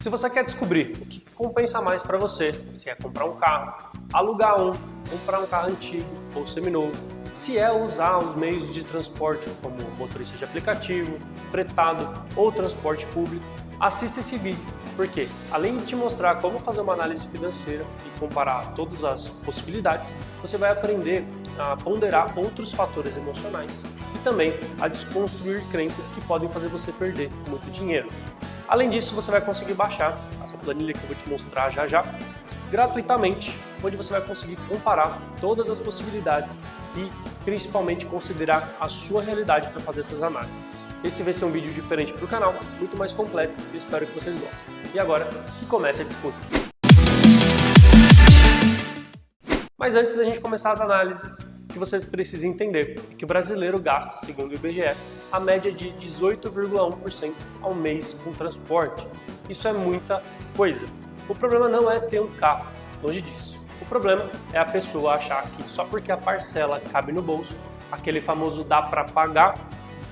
Se você quer descobrir o que compensa mais para você, se é comprar um carro, alugar um, comprar um carro antigo ou seminovo, se é usar os meios de transporte como motorista de aplicativo, fretado ou transporte público, assista esse vídeo, porque além de te mostrar como fazer uma análise financeira e comparar todas as possibilidades, você vai aprender a ponderar outros fatores emocionais e também a desconstruir crenças que podem fazer você perder muito dinheiro. Além disso, você vai conseguir baixar essa planilha que eu vou te mostrar já gratuitamente, onde você vai conseguir comparar todas as possibilidades e principalmente considerar a sua realidade para fazer essas análises. Esse vai ser um vídeo diferente para o canal, muito mais completo e espero que vocês gostem. E agora, que comece a disputa. Mas antes da gente começar as análises, que você precisa entender é que o brasileiro gasta, segundo o IBGE, a média de 18,1% ao mês com transporte. Isso é muita coisa. O problema não é ter um carro, longe disso. O problema é a pessoa achar que só porque a parcela cabe no bolso, aquele famoso dá para pagar,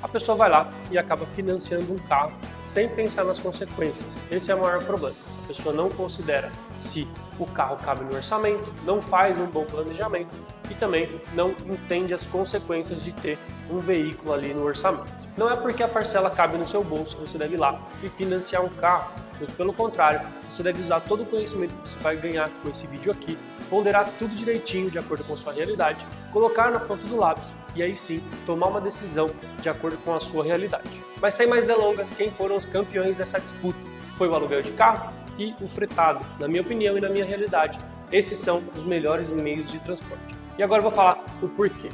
a pessoa vai lá e acaba financiando um carro sem pensar nas consequências. Esse é o maior problema. A pessoa não considera se o carro cabe no orçamento, não faz um bom planejamento e também não entende as consequências de ter um veículo ali no orçamento. Não é porque a parcela cabe no seu bolso que você deve ir lá e financiar um carro. Muito pelo contrário, você deve usar todo o conhecimento que você vai ganhar com esse vídeo aqui, ponderar tudo direitinho de acordo com a sua realidade, colocar na ponta do lápis e aí sim tomar uma decisão de acordo com a sua realidade. Mas sem mais delongas, quem foram os campeões dessa disputa? Foi o aluguel de carro e o fretado. Na minha opinião e na minha realidade, esses são os melhores meios de transporte. E agora eu vou falar o porquê.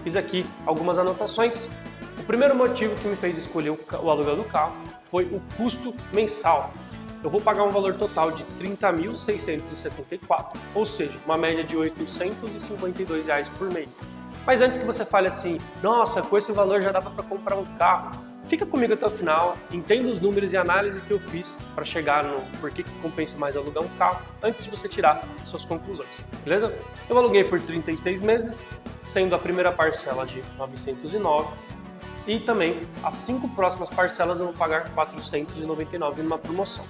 Fiz aqui algumas anotações. O primeiro motivo que me fez escolher o aluguel do carro foi o custo mensal. Eu vou pagar um valor total de R$ 30.674, ou seja, uma média de R$ 852 por mês. Mas antes que você fale assim, nossa, com esse valor já dava para comprar um carro, fica comigo até o final, entenda os números e a análise que eu fiz para chegar no porquê que compensa mais alugar um carro, antes de você tirar suas conclusões, beleza? Eu aluguei por 36 meses, sendo a primeira parcela de 909, e também as 5 próximas parcelas eu vou pagar 499 numa promoção.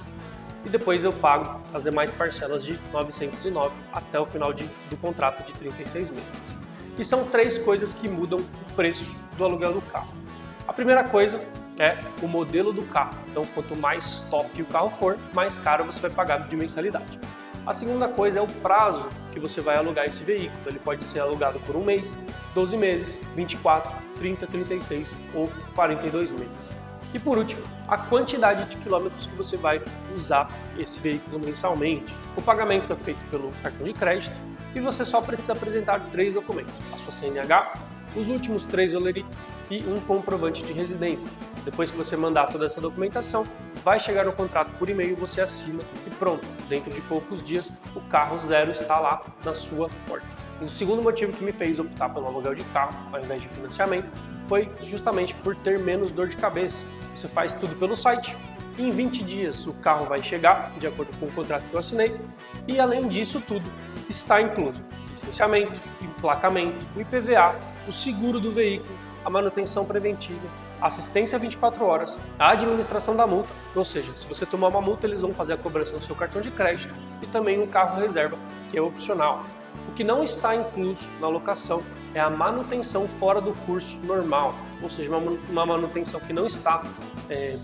E depois eu pago as demais parcelas de 909 até o final do contrato de 36 meses. E são 3 coisas que mudam o preço do aluguel do carro. A primeira coisa é o modelo do carro. Então, quanto mais top o carro for, mais caro você vai pagar de mensalidade. A segunda coisa é o prazo que você vai alugar esse veículo. Ele pode ser alugado por 1 mês, 12 meses, 24, 30, 36 ou 42 meses. E por último, a quantidade de quilômetros que você vai usar esse veículo mensalmente. O pagamento é feito pelo cartão de crédito e você só precisa apresentar 3 documentos: a sua CNH, os últimos 3 olerites e um comprovante de residência. Depois que você mandar toda essa documentação, vai chegar no contrato por e-mail, você assina e pronto. Dentro de poucos dias, o carro zero está lá na sua porta. E o segundo motivo que me fez optar pelo aluguel de carro, ao invés de financiamento, foi justamente por ter menos dor de cabeça. Você faz tudo pelo site, e em 20 dias o carro vai chegar, de acordo com o contrato que eu assinei, e além disso tudo, está incluso licenciamento, emplacamento, o IPVA, o seguro do veículo, a manutenção preventiva, assistência 24 horas, a administração da multa, ou seja, se você tomar uma multa, eles vão fazer a cobrança do seu cartão de crédito e também um carro reserva, que é opcional. O que não está incluso na locação é a manutenção fora do curso normal, ou seja, uma manutenção que não está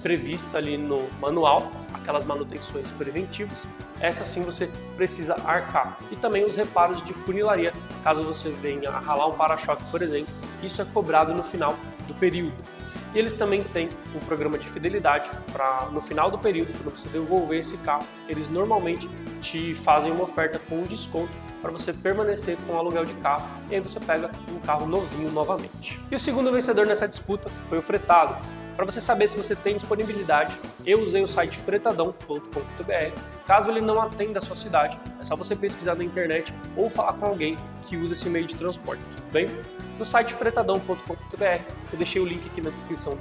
prevista ali no manual, aquelas manutenções preventivas, essa sim você precisa arcar. E também os reparos de funilaria, caso você venha a ralar um para-choque, por exemplo, isso é cobrado no final do período. E eles também têm um programa de fidelidade para no final do período, quando você devolver esse carro, eles normalmente te fazem uma oferta com um desconto para você permanecer com o aluguel de carro e aí você pega um carro novinho novamente. E o segundo vencedor nessa disputa foi o fretado. Para você saber se você tem disponibilidade, eu usei o site fretadão.com.br. Caso ele não atenda a sua cidade, é só você pesquisar na internet ou falar com alguém que usa esse meio de transporte, tudo bem? No site fretadão.com.br, eu deixei o link aqui na descrição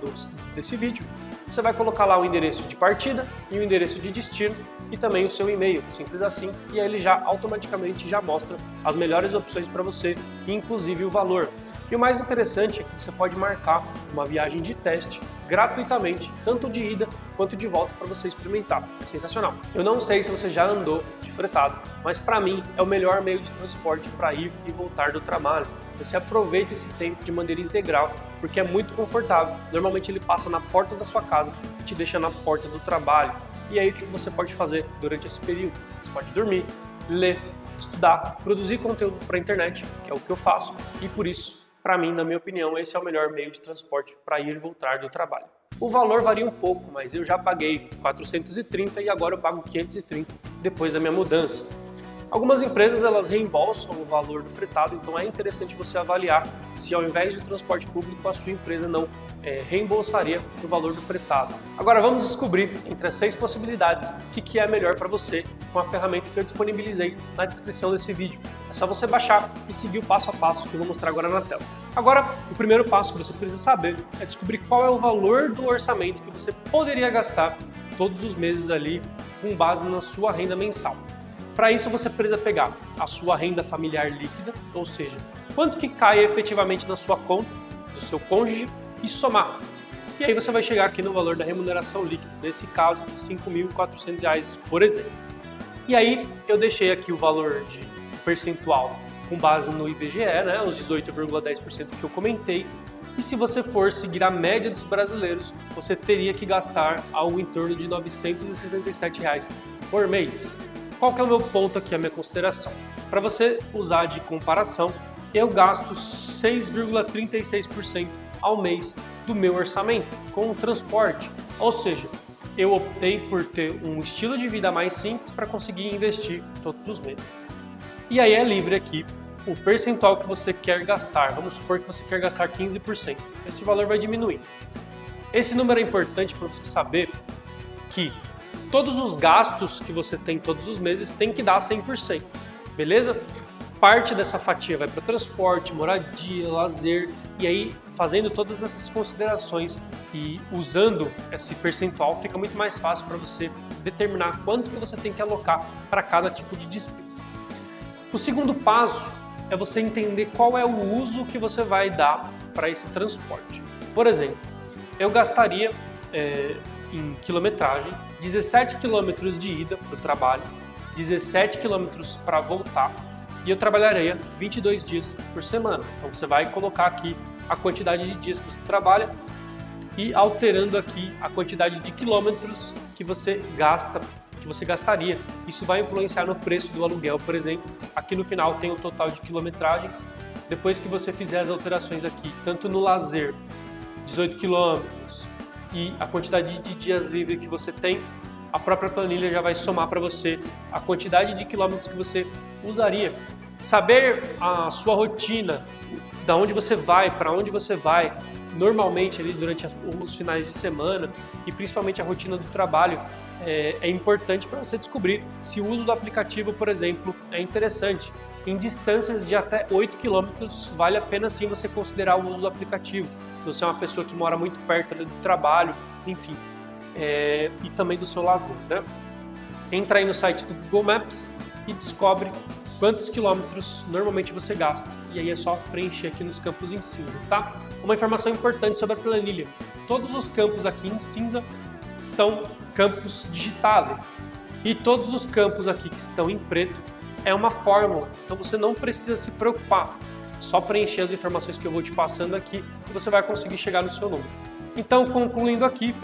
desse vídeo. Você vai colocar lá o endereço de partida e o endereço de destino e também o seu e-mail, simples assim, e aí ele já automaticamente já mostra as melhores opções para você, inclusive o valor. E o mais interessante é que você pode marcar uma viagem de teste gratuitamente, tanto de ida quanto de volta para você experimentar. É sensacional. Eu não sei se você já andou de fretado, mas para mim é o melhor meio de transporte para ir e voltar do trabalho. Você aproveita esse tempo de maneira integral, porque é muito confortável. Normalmente ele passa na porta da sua casa e te deixa na porta do trabalho. E aí o que você pode fazer durante esse período? Você pode dormir, ler, estudar, produzir conteúdo para a internet, que é o que eu faço, e por isso, para mim, na minha opinião, esse é o melhor meio de transporte para ir e voltar do trabalho. O valor varia um pouco, mas eu já paguei 430 e agora eu pago 530 depois da minha mudança. Algumas empresas elas reembolsam o valor do fretado, então é interessante você avaliar se ao invés do transporte público a sua empresa não reembolsaria o valor do fretado. Agora vamos descobrir entre as 6 possibilidades o que é melhor para você com a ferramenta que eu disponibilizei na descrição desse vídeo. É só você baixar e seguir o passo a passo que eu vou mostrar agora na tela. Agora, o primeiro passo que você precisa saber é descobrir qual é o valor do orçamento que você poderia gastar todos os meses ali com base na sua renda mensal. Para isso você precisa pegar a sua renda familiar líquida, ou seja, quanto que cai efetivamente na sua conta, do seu cônjuge, e somar. E aí você vai chegar aqui no valor da remuneração líquida, nesse caso, R$ 5.400, por exemplo. E aí eu deixei aqui o valor de percentual com base no IBGE, né, os 18,10% que eu comentei. E se você for seguir a média dos brasileiros, você teria que gastar algo em torno de R$ 977 por mês. Qual que é o meu ponto aqui, a minha consideração? Para você usar de comparação, eu gasto 6,36% ao mês do meu orçamento com o transporte. Ou seja, eu optei por ter um estilo de vida mais simples para conseguir investir todos os meses. E aí é livre aqui o percentual que você quer gastar. Vamos supor que você quer gastar 15%. Esse valor vai diminuir. Esse número é importante para você saber que todos os gastos que você tem todos os meses tem que dar 100%, beleza? Parte dessa fatia vai para transporte, moradia, lazer, e aí fazendo todas essas considerações e usando esse percentual fica muito mais fácil para você determinar quanto que você tem que alocar para cada tipo de despesa. O segundo passo é você entender qual é o uso que você vai dar para esse transporte. Por exemplo, eu gastaria em quilometragem 17 quilômetros de ida para o trabalho, 17 quilômetros para voltar, e eu trabalharia 22 dias por semana. Então você vai colocar aqui a quantidade de dias que você trabalha e alterando aqui a quantidade de quilômetros que você gastaria. Isso vai influenciar no preço do aluguel, por exemplo. Aqui no final tem o total de quilometragens. Depois que você fizer as alterações aqui, tanto no lazer, 18 quilômetros, e a quantidade de dias livres que você tem, a própria planilha já vai somar para você a quantidade de quilômetros que você usaria. Saber a sua rotina, da onde você vai, para onde você vai, normalmente ali durante os finais de semana e principalmente a rotina do trabalho, é importante para você descobrir se o uso do aplicativo, por exemplo, é interessante. Em distâncias de até 8 km, vale a pena sim você considerar o uso do aplicativo. Se você é uma pessoa que mora muito perto ali do trabalho, enfim, e também do seu lazer, né? Entra aí no site do Google Maps e descobre quantos quilômetros normalmente você gasta. E aí é só preencher aqui nos campos em cinza, tá? Uma informação importante sobre a planilha. Todos os campos aqui em cinza são campos digitáveis. E todos os campos aqui que estão em preto é uma fórmula. Então você não precisa se preocupar. É só preencher as informações que eu vou te passando aqui e você vai conseguir chegar no seu número. Então, concluindo aqui,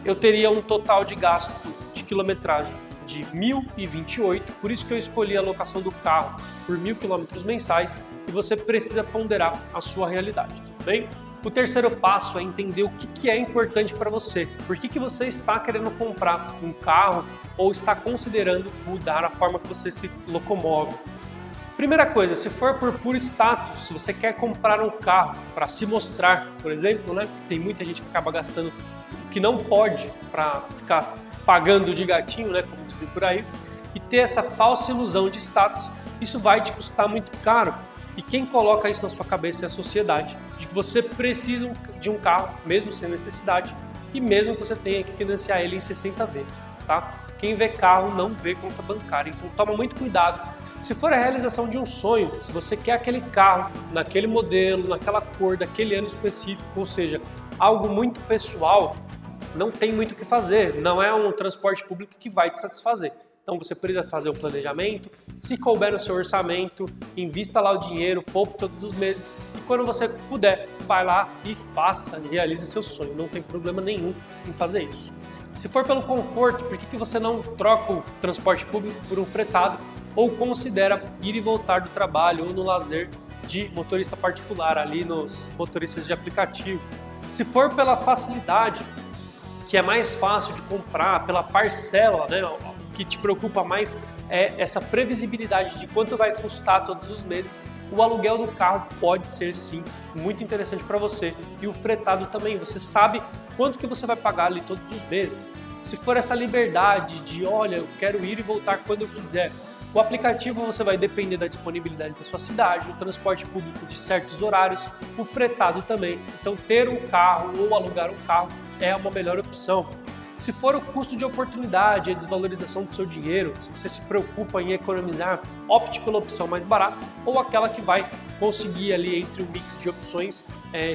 eu teria um total de gasto de quilometragem de 1.028, por isso que eu escolhi a locação do carro por 1.000 quilômetros mensais e você precisa ponderar a sua realidade, tudo bem? O terceiro passo é entender o que é importante para você. Por que você está querendo comprar um carro ou está considerando mudar a forma que você se locomove? Primeira coisa, se for por puro status, se você quer comprar um carro para se mostrar, por exemplo, né? Tem muita gente que acaba gastando o que não pode para ficar pagando de gatinho, né? Como dizem por aí, e ter essa falsa ilusão de status, isso vai te custar muito caro. E quem coloca isso na sua cabeça é a sociedade, de que você precisa de um carro, mesmo sem necessidade, e mesmo que você tenha que financiar ele em 60 vezes, tá? Quem vê carro não vê conta bancária, então toma muito cuidado. Se for a realização de um sonho, se você quer aquele carro, naquele modelo, naquela cor, daquele ano específico, ou seja, algo muito pessoal, não tem muito o que fazer, não é um transporte público que vai te satisfazer. Então você precisa fazer o planejamento, se couber no seu orçamento, invista lá o dinheiro, poupe todos os meses e quando você puder, vai lá e faça, realize seu sonho, não tem problema nenhum em fazer isso. Se for pelo conforto, por que você não troca o transporte público por um fretado ou considera ir e voltar do trabalho ou no lazer de motorista particular, ali nos motoristas de aplicativo? Se for pela facilidade, que é mais fácil de comprar, pela parcela, né? O que te preocupa mais é essa previsibilidade de quanto vai custar todos os meses, o aluguel do carro pode ser sim muito interessante para você e o fretado também, você sabe quanto que você vai pagar ali todos os meses. Se for essa liberdade de, olha, eu quero ir e voltar quando eu quiser, o aplicativo você vai depender da disponibilidade da sua cidade, o transporte público de certos horários, o fretado também. Então ter um carro ou alugar um carro é uma melhor opção. Se for o custo de oportunidade, a desvalorização do seu dinheiro, se você se preocupa em economizar, opte pela opção mais barata ou aquela que vai conseguir ali entre o mix de opções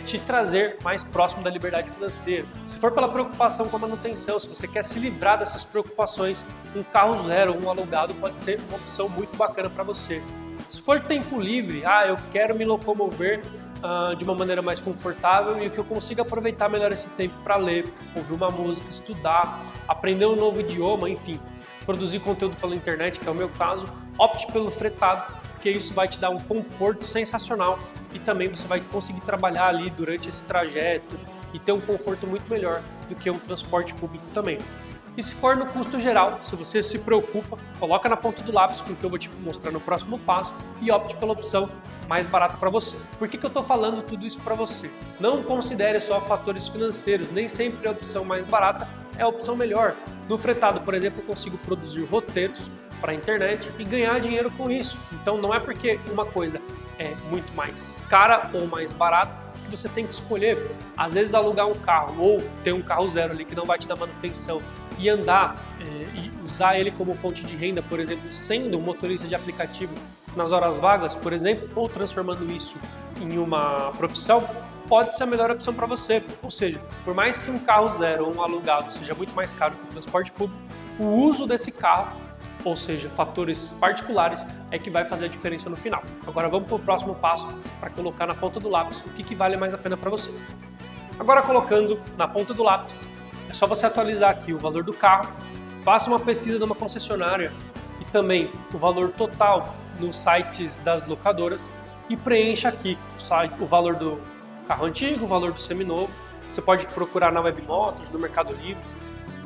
te trazer mais próximo da liberdade financeira. Se for pela preocupação com a manutenção, se você quer se livrar dessas preocupações, um carro zero, um alugado pode ser uma opção muito bacana para você. Se for tempo livre, eu quero me locomover de uma maneira mais confortável e que eu consiga aproveitar melhor esse tempo para ler, ouvir uma música, estudar, aprender um novo idioma, enfim, produzir conteúdo pela internet, que é o meu caso, opte pelo fretado, porque isso vai te dar um conforto sensacional e também você vai conseguir trabalhar ali durante esse trajeto e ter um conforto muito melhor do que um transporte público também. E se for no custo geral, se você se preocupa, coloca na ponta do lápis com o que eu vou te mostrar no próximo passo e opte pela opção mais barata para você. Por que eu estou falando tudo isso para você? Não considere só fatores financeiros, nem sempre a opção mais barata é a opção melhor. No fretado, por exemplo, eu consigo produzir roteiros para a internet e ganhar dinheiro com isso. Então não é porque uma coisa é muito mais cara ou mais barata que você tem que escolher. Às vezes alugar um carro ou ter um carro zero ali que não vai te dar manutenção e andar e usar ele como fonte de renda, por exemplo, sendo um motorista de aplicativo nas horas vagas, por exemplo, ou transformando isso em uma profissão, pode ser a melhor opção para você. Ou seja, por mais que um carro zero ou um alugado seja muito mais caro que o transporte público, o uso desse carro, ou seja, fatores particulares, é que vai fazer a diferença no final. Agora vamos para o próximo passo para colocar na ponta do lápis o que vale mais a pena para você. Agora colocando na ponta do lápis, é só você atualizar aqui o valor do carro, faça uma pesquisa de uma concessionária e também o valor total nos sites das locadoras e preencha aqui o valor do carro antigo, o valor do seminovo. Você pode procurar na Webmotors, no Mercado Livre.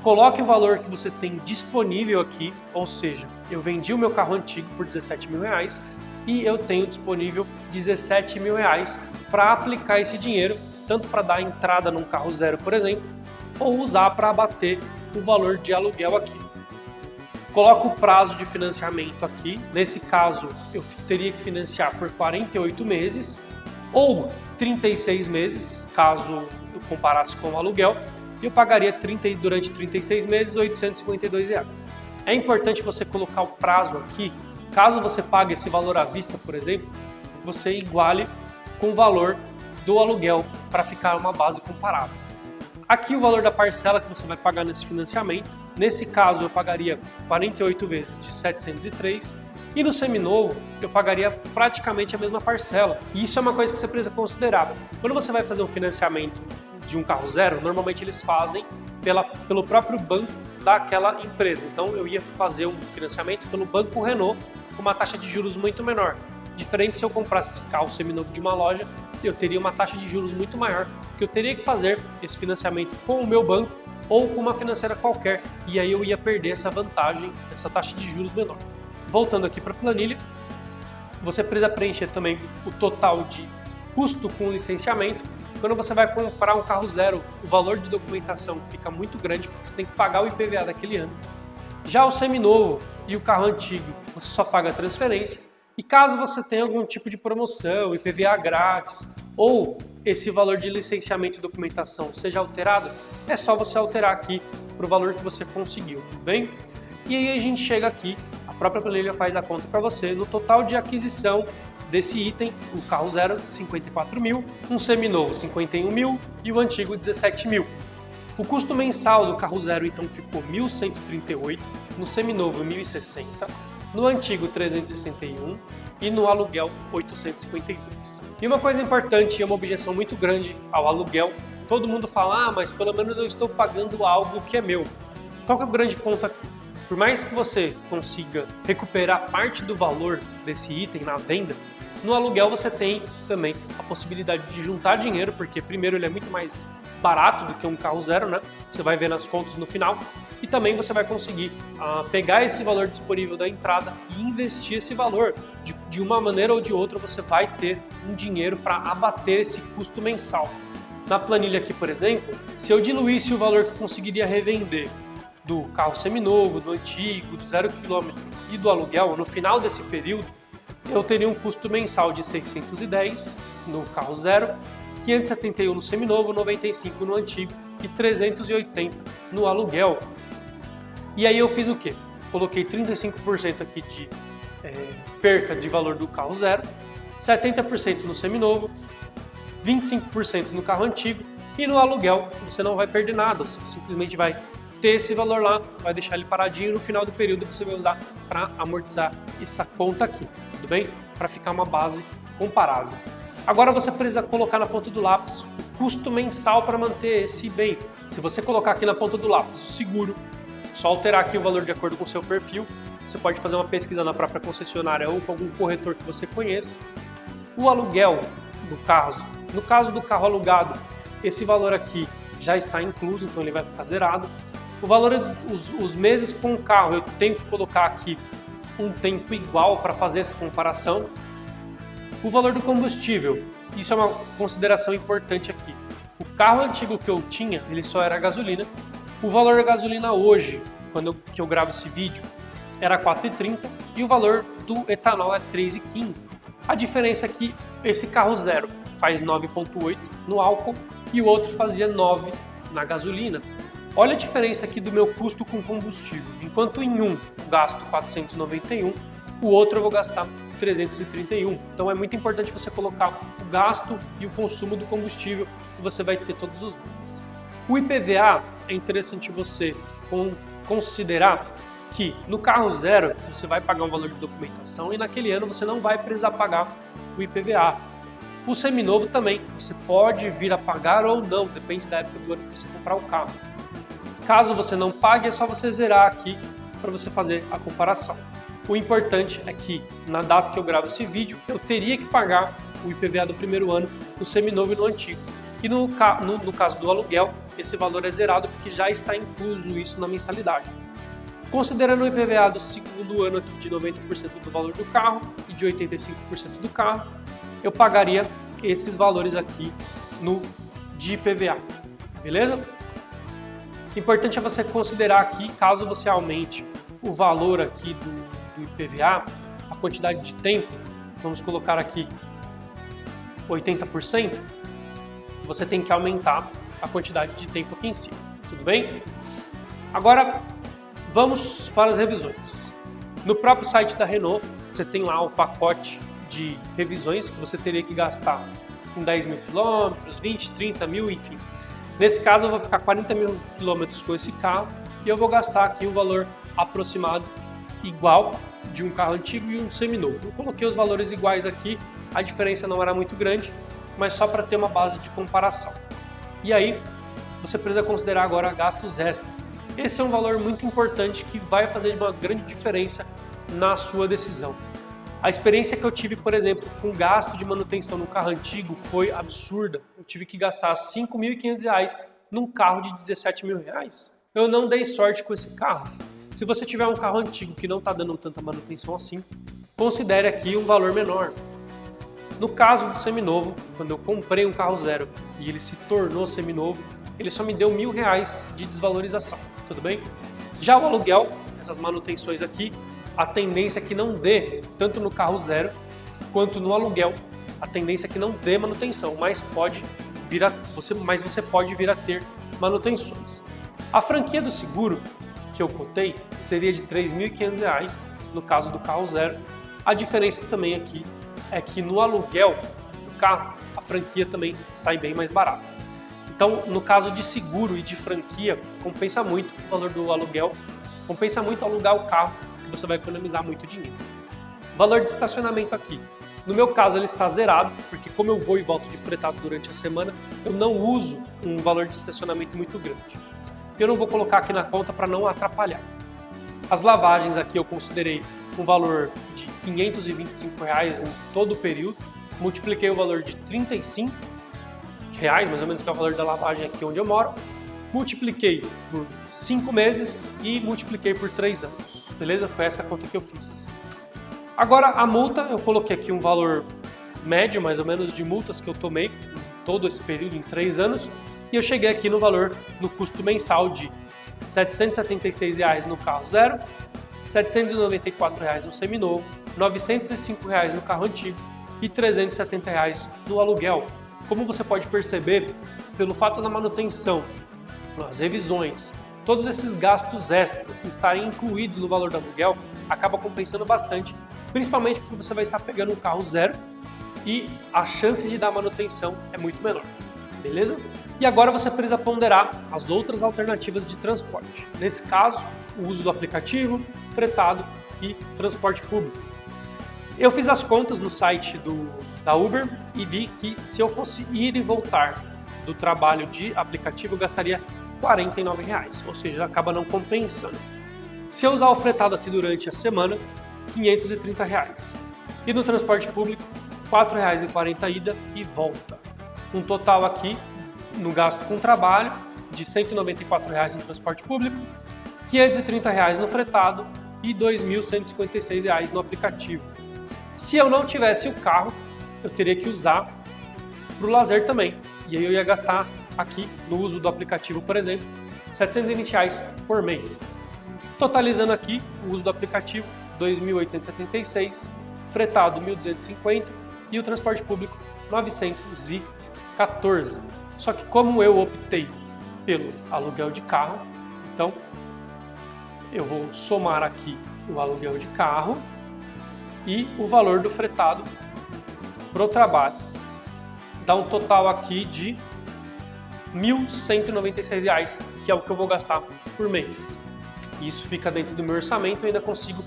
Coloque o valor que você tem disponível aqui, ou seja, eu vendi o meu carro antigo por R$17 mil e eu tenho disponível R$17 mil para aplicar esse dinheiro, tanto para dar entrada num carro zero, por exemplo, ou usar para abater o valor de aluguel aqui. Coloco o prazo de financiamento aqui, nesse caso eu teria que financiar por 48 meses ou 36 meses, caso eu comparasse com o aluguel, eu pagaria durante 36 meses R$ 852. É importante você colocar o prazo aqui, caso você pague esse valor à vista, por exemplo, você iguale com o valor do aluguel para ficar uma base comparável. Aqui o valor da parcela que você vai pagar nesse financiamento, nesse caso eu pagaria 48 vezes de 703 e no seminovo eu pagaria praticamente a mesma parcela. E isso é uma coisa que você precisa considerar. Quando você vai fazer um financiamento de um carro zero, normalmente eles fazem pelo próprio banco daquela empresa. Então eu ia fazer um financiamento pelo Banco Renault com uma taxa de juros muito menor. Diferente se eu comprasse esse carro seminovo de uma loja, eu teria uma taxa de juros muito maior, porque eu teria que fazer esse financiamento com o meu banco ou com uma financeira qualquer, e aí eu ia perder essa vantagem, essa taxa de juros menor. Voltando aqui para a planilha, você precisa preencher também o total de custo com licenciamento. Quando você vai comprar um carro zero, o valor de documentação fica muito grande, porque você tem que pagar o IPVA daquele ano. Já o seminovo e o carro antigo, você só paga a transferência. E caso você tenha algum tipo de promoção, IPVA grátis, ou esse valor de licenciamento e documentação seja alterado, é só você alterar aqui para o valor que você conseguiu, tudo bem? E aí a gente chega aqui, a própria planilha faz a conta para você, no total de aquisição desse item, o carro zero, 54 mil, um seminovo, 51 mil e o antigo, 17 mil. O custo mensal do carro zero então ficou R$ 1.138, no seminovo R$ 1.060, no antigo R$ 361 e no aluguel R$ 852. E uma coisa importante e uma objeção muito grande ao aluguel, todo mundo fala, mas pelo menos eu estou pagando algo que é meu. Qual que é o grande ponto aqui? Por mais que você consiga recuperar parte do valor desse item na venda, no aluguel você tem também a possibilidade de juntar dinheiro, porque primeiro ele é muito mais barato do que um carro zero, né? Você vai ver nas contas no final. E também você vai conseguir pegar esse valor disponível da entrada e investir esse valor. De uma maneira ou de outra você vai ter um dinheiro para abater esse custo mensal. Na planilha aqui, por exemplo, se eu diluísse o valor que eu conseguiria revender do carro seminovo, do antigo, do 0 km e do aluguel, no final desse período, eu teria um custo mensal de 610 no carro zero, 571 no seminovo, 95 no antigo e 380 no aluguel. E aí eu fiz o quê? Coloquei 35% aqui de perca de valor do carro zero, 70% no seminovo, 25% no carro antigo e no aluguel você não vai perder nada, você simplesmente vai ter esse valor lá, vai deixar ele paradinho e no final do período você vai usar para amortizar essa conta aqui, tudo bem? Para ficar uma base comparável. Agora você precisa colocar na ponta do lápis o custo mensal para manter esse bem. Se você colocar aqui na ponta do lápis o seguro, só alterar aqui o valor de acordo com o seu perfil, você pode fazer uma pesquisa na própria concessionária ou com algum corretor que você conheça. O aluguel do carro, no caso do carro alugado, esse valor aqui já está incluso, então ele vai ficar zerado. O valor, os meses com o carro, eu tenho que colocar aqui um tempo igual para fazer essa comparação. O valor do combustível, isso é uma consideração importante aqui. O carro antigo que eu tinha, ele só era gasolina. O valor da gasolina hoje, que eu gravo esse vídeo, era R$ 4,30 e o valor do etanol é R$ 3,15. A diferença é que esse carro zero faz 9,8 no álcool e o outro fazia 9 na gasolina. Olha a diferença aqui do meu custo com combustível. Enquanto em um eu gasto 491, o outro eu vou gastar 331. Então é muito importante você colocar o gasto e o consumo do combustível que você vai ter todos os meses. O IPVA é interessante você considerar que no carro zero você vai pagar um valor de documentação e naquele ano você não vai precisar pagar o IPVA. O seminovo também, você pode vir a pagar ou não, depende da época do ano que você comprar o carro. Caso você não pague, é só você zerar aqui para você fazer a comparação. O importante é que na data que eu gravo esse vídeo, eu teria que pagar o IPVA do primeiro ano no seminovo e no antigo. E no caso do aluguel, esse valor é zerado porque já está incluso isso na mensalidade. Considerando o IPVA do segundo ano aqui de 90% do valor do carro e de 85% do carro, eu pagaria esses valores aqui de IPVA, beleza? Importante é você considerar aqui, caso você aumente o valor aqui do IPVA, a quantidade de tempo, vamos colocar aqui 80%, você tem que aumentar a quantidade de tempo aqui em cima, tudo bem? Agora, vamos para as revisões. No próprio site da Renault, você tem lá o pacote de revisões que você teria que gastar com 10 mil quilômetros, 20, 30 mil, enfim. Nesse caso, eu vou ficar 40 mil quilômetros com esse carro e eu vou gastar aqui um valor aproximado igual de um carro antigo e um seminovo. Eu coloquei os valores iguais aqui, a diferença não era muito grande, mas só para ter uma base de comparação. E aí, você precisa considerar agora gastos extras. Esse é um valor muito importante que vai fazer uma grande diferença na sua decisão. A experiência que eu tive, por exemplo, com gasto de manutenção no carro antigo foi absurda. Eu tive que gastar R$ 5.500 num carro de R$ 17 mil. Eu não dei sorte com esse carro. Se você tiver um carro antigo que não está dando tanta manutenção assim, considere aqui um valor menor. No caso do seminovo, quando eu comprei um carro zero e ele se tornou seminovo, ele só me deu R$ 1.000 de desvalorização, tudo bem? Já o aluguel, essas manutenções aqui, a tendência é que não dê, tanto no carro zero quanto no aluguel, a tendência é que não dê manutenção, mas você pode vir a ter manutenções. A franquia do seguro que eu cotei seria de R$ 3.500 no caso do carro zero. A diferença também aqui é que no aluguel do carro, a franquia também sai bem mais barata. Então, no caso de seguro e de franquia, compensa muito o valor do aluguel, compensa muito alugar o carro, que você vai economizar muito dinheiro. Valor de estacionamento aqui. No meu caso, ele está zerado, porque como eu vou e volto de fretado durante a semana, eu não uso um valor de estacionamento muito grande. Eu não vou colocar aqui na conta para não atrapalhar. As lavagens aqui eu considerei um valor de R$ 525 em todo o período, multipliquei o valor de R$ 35, mais ou menos, que é o valor da lavagem aqui onde eu moro, multipliquei por 5 meses e multipliquei por 3 anos, beleza? Foi essa a conta que eu fiz. Agora a multa, eu coloquei aqui um valor médio, mais ou menos, de multas que eu tomei em todo esse período, em 3 anos, e eu cheguei aqui no valor, no custo mensal de R$ 776 no carro zero, R$ 794 no seminovo, R$ 905 no carro antigo e R$ 370 no aluguel. Como você pode perceber, pelo fato da manutenção, as revisões, todos esses gastos extras estarem incluídos no valor do aluguel, acaba compensando bastante, principalmente porque você vai estar pegando um carro zero e a chance de dar manutenção é muito menor, beleza? E agora você precisa ponderar as outras alternativas de transporte. Nesse caso, o uso do aplicativo, fretado e transporte público. Eu fiz as contas no site da Uber e vi que se eu fosse ir e voltar do trabalho de aplicativo, eu gastaria R$ 49, ou seja, acaba não compensando. Se eu usar o fretado aqui durante a semana, R$ 530. E no transporte público, R$ 4,40 ida e volta. Um total aqui, no gasto com trabalho, de R$ 194 no transporte público, R$ 530 no fretado e R$ 2.156 no aplicativo. Se eu não tivesse o carro, eu teria que usar para o lazer também. E aí eu ia gastar aqui, no uso do aplicativo, por exemplo, R$ 720 por mês. Totalizando aqui, o uso do aplicativo, R$ 2.876, fretado R$ 1.250 e o transporte público R$ 914. Só que como eu optei pelo aluguel de carro, então eu vou somar aqui o aluguel de carro e o valor do fretado para o trabalho. Dá um total aqui de R$ 1.196, que é o que eu vou gastar por mês. E isso fica dentro do meu orçamento e ainda consigo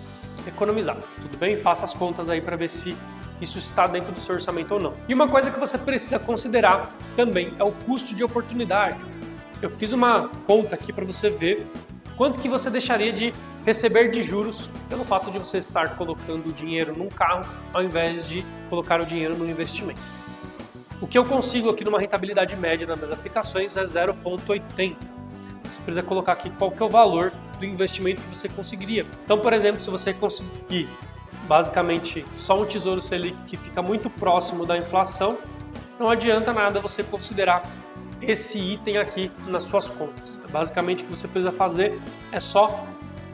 economizar. Tudo bem? Faça as contas aí para ver se isso está dentro do seu orçamento ou não. E uma coisa que você precisa considerar também é o custo de oportunidade. Eu fiz uma conta aqui para você ver quanto que você deixaria de receber de juros pelo fato de você estar colocando o dinheiro num carro ao invés de colocar o dinheiro no investimento. O que eu consigo aqui numa rentabilidade média nas minhas aplicações é 0,80. Você precisa colocar aqui qual que é o valor do investimento que você conseguiria. Então, por exemplo, se você conseguir basicamente só um Tesouro Selic que fica muito próximo da inflação, não adianta nada você considerar esse item aqui nas suas contas. Basicamente o que você precisa fazer é só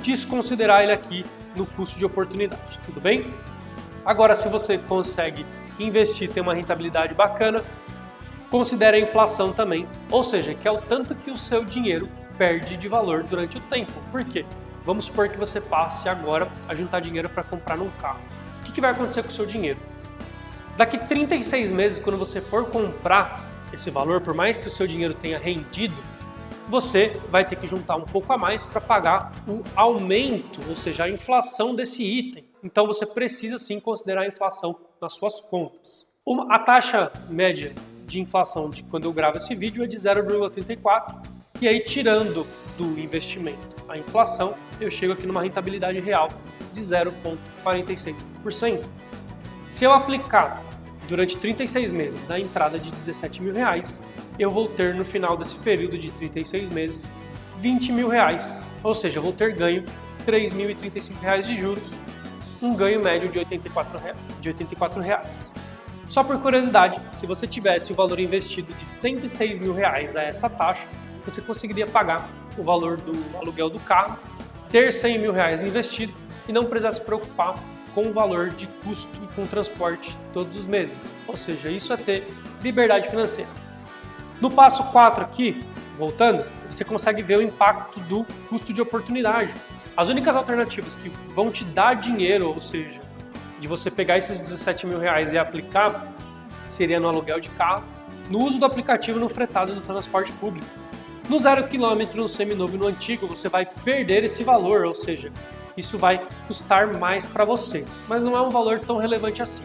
desconsiderar ele aqui no custo de oportunidade, tudo bem? Agora, se você consegue investir, ter uma rentabilidade bacana, considere a inflação também, ou seja, que é o tanto que o seu dinheiro perde de valor durante o tempo. Por quê? Vamos supor que você passe agora a juntar dinheiro para comprar um carro. O que vai acontecer com o seu dinheiro? Daqui 36 meses, quando você for comprar esse valor, por mais que o seu dinheiro tenha rendido, você vai ter que juntar um pouco a mais para pagar o aumento, ou seja, a inflação desse item. Então você precisa sim considerar a inflação nas suas contas. A taxa média de inflação de quando eu gravo esse vídeo é de 0,34, e aí tirando do investimento a inflação, eu chego aqui numa rentabilidade real de 0,46%. Se eu aplicar durante 36 meses a entrada de R$ 17 mil, eu vou ter no final desse período de 36 meses R$ 20 mil, ou seja, eu vou ter ganho R$ 3.035 de juros, um ganho médio de R$ 84. Só por curiosidade, se você tivesse o valor investido de R$ 106 mil a essa taxa, você conseguiria pagar o valor do aluguel do carro, ter R$ 100 mil investido e não precisar se preocupar com o valor de custo e com transporte todos os meses. Ou seja, isso é ter liberdade financeira. No passo 4 aqui, voltando, você consegue ver o impacto do custo de oportunidade. As únicas alternativas que vão te dar dinheiro, ou seja, de você pegar esses R$ 17 mil e aplicar, seria no aluguel de carro, no uso do aplicativo no fretado do transporte público. No 0 km, no seminovo e no antigo, você vai perder esse valor, ou seja, isso vai custar mais para você, mas não é um valor tão relevante assim.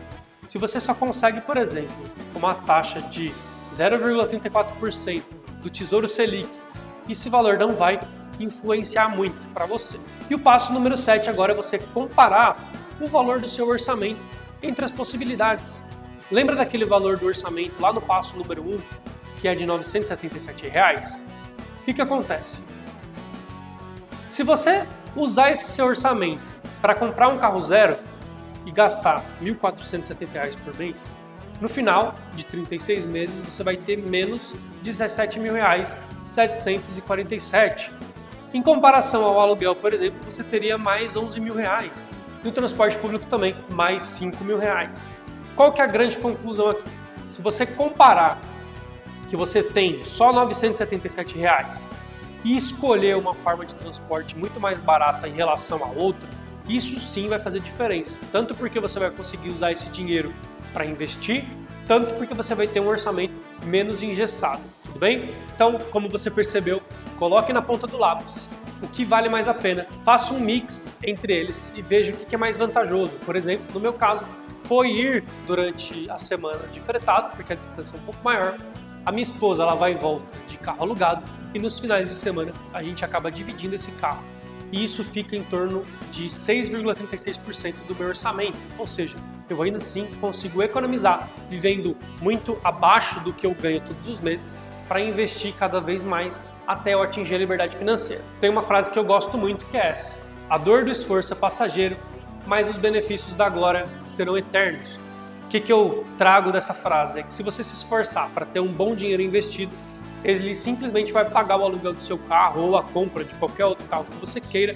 Se você só consegue, por exemplo, uma taxa de 0,34% do Tesouro Selic, esse valor não vai influenciar muito para você. E o passo número 7 agora é você comparar o valor do seu orçamento entre as possibilidades. Lembra daquele valor do orçamento lá no passo número 1, que é de R$ 977? O que acontece? Se você usar esse seu orçamento para comprar um carro zero e gastar R$ 1.470 por mês, no final de 36 meses você vai ter menos R$ 17.747. Em comparação ao aluguel, por exemplo, você teria mais R$ 11.000. No transporte público também, mais R$ 5.000. Qual que é a grande conclusão aqui? Se você comparar que você tem só R$ 977 e escolher uma forma de transporte muito mais barata em relação a outra, isso sim vai fazer diferença. Tanto porque você vai conseguir usar esse dinheiro para investir, tanto porque você vai ter um orçamento menos engessado, tudo bem? Então, como você percebeu, coloque na ponta do lápis o que vale mais a pena, faça um mix entre eles e veja o que é mais vantajoso. Por exemplo, no meu caso, foi ir durante a semana de fretado, porque a distância é um pouco maior. A minha esposa ela vai e volta de carro alugado e nos finais de semana a gente acaba dividindo esse carro. E isso fica em torno de 6,36% do meu orçamento, ou seja, eu ainda assim consigo economizar, vivendo muito abaixo do que eu ganho todos os meses, para investir cada vez mais até eu atingir a liberdade financeira. Tem uma frase que eu gosto muito que é essa: a dor do esforço é passageiro, mas os benefícios da glória serão eternos. O que eu trago dessa frase é que se você se esforçar para ter um bom dinheiro investido, ele simplesmente vai pagar o aluguel do seu carro ou a compra de qualquer outro carro que você queira,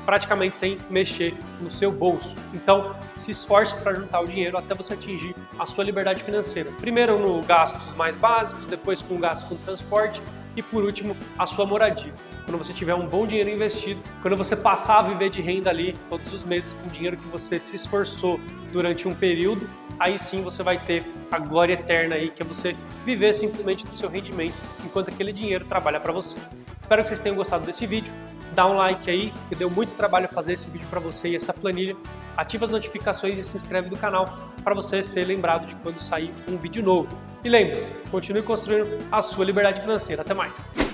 praticamente sem mexer no seu bolso. Então, se esforce para juntar o dinheiro até você atingir a sua liberdade financeira. Primeiro no gastos mais básicos, depois com gasto com transporte e por último a sua moradia. Quando você tiver um bom dinheiro investido, quando você passar a viver de renda ali todos os meses com o dinheiro que você se esforçou durante um período, aí sim você vai ter a glória eterna aí, que é você viver simplesmente do seu rendimento enquanto aquele dinheiro trabalha para você. Espero que vocês tenham gostado desse vídeo. Dá um like aí, que deu muito trabalho fazer esse vídeo para você e essa planilha. Ativa as notificações e se inscreve no canal para você ser lembrado de quando sair um vídeo novo. E lembre-se, continue construindo a sua liberdade financeira. Até mais!